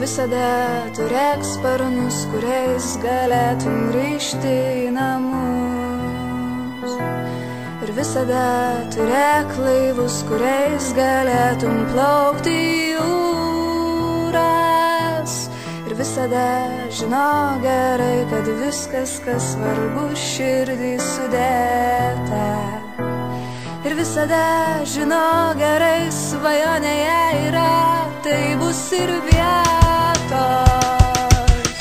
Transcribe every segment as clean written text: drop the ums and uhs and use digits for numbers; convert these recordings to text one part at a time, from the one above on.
visada turėk sparnus, kuriais galėtum grįžti į namus. Ir visada turėk laivus, kuriais galėtum plaukti į jūras. Ir visada žinok gerai, kad viskas, kas svarbu, širdį sudėta. Ir visada žinok gerai, svajonėje yra, tai bus ir vietos.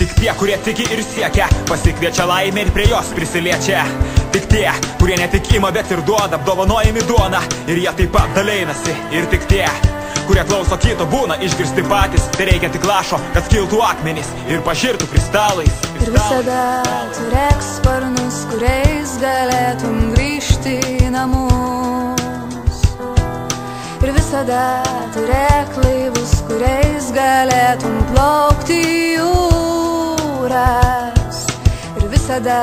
Tik tie, kurie tiki ir siekia, pasikviečia laimę ir prie jos prisiliečia. Tik tie, kurie ne tik ima, bet ir duoda, apdovanojami duona, ir jie taip pat daleinasi. Ir tik tie, kurie klauso kito, būna išgirsti patys. Tai reikia tik lašo, kad skiltų akmenys ir pažirtų kristalais. Ir visada turėk sparnus, kuriais galėtum grįžti į namus. Ir visada turėk laivus, kuriais galėtum plaukti į jūras. Ir visada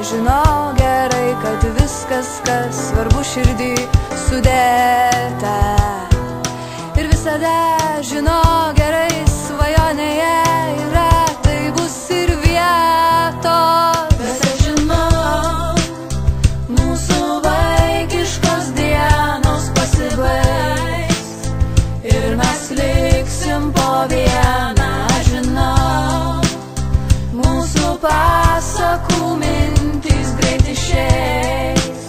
žinok gerai, kad viskas, kas svarbu, širdį sudėta. Ir visada žinok gerai, svajonėje yra, tai bus ir vietos. Bet aš žinau, mūsų vaikiškos dienos pasibaigs ir mes liksim po vieną. Aš žinau, mūsų pasakų mintys greit išeis,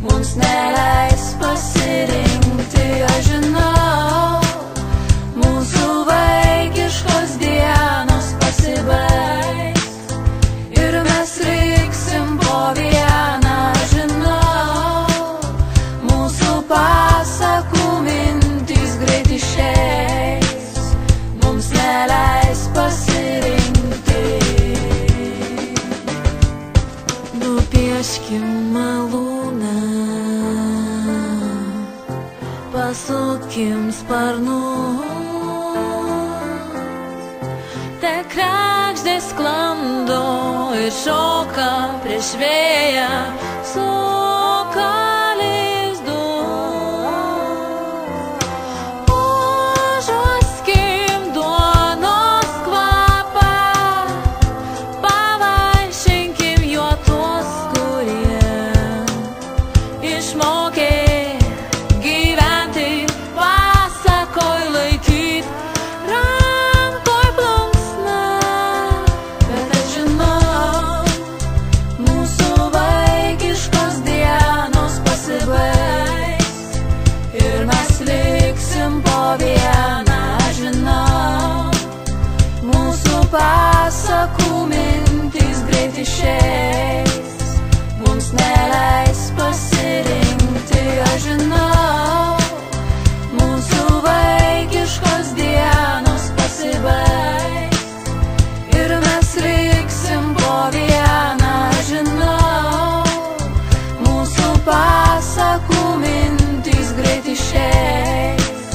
mums neleis pasirinkti. Aš žinau, mūsų vaikiškos dienos pasibaigs ir mes liksim po vieną. Aš žinau, mūsų pasakų mintys greit išeis, mums neleis pasirinkti. Nupieškim malūną, pasukim sparnus, te kregždės sklando ir šoka prieš vėją, suka lizdus. Užuoskim duonos kvapą, pavaišinkim juo tuos, kurie išmokė gyventi, pasakoj laikyt rankoj plunksną. Bet aš žinau, mūsų vaikiškos dienos pasibaigs ir mes liksim po vieną. Aš žinau, mūsų pasakų mintys greit išeis, mums neleis pasirinkti. Aš žinau, mūsų vaikiškos dienos pasibaigs ir mes liksim po vieną. Aš žinau, mūsų pasakų mintys greit išeis,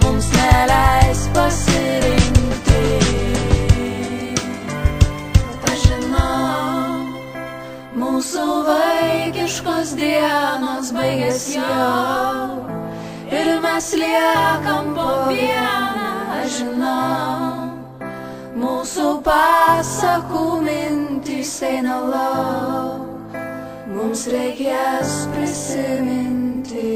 mums neleis pasirinkti. Aš žinau, mūsų vaikiškos dienos baigės jau ir mes liekam po vieną. Aš žinau, mūsų pasakų mintys eina lauk, mums reikės prisiminti.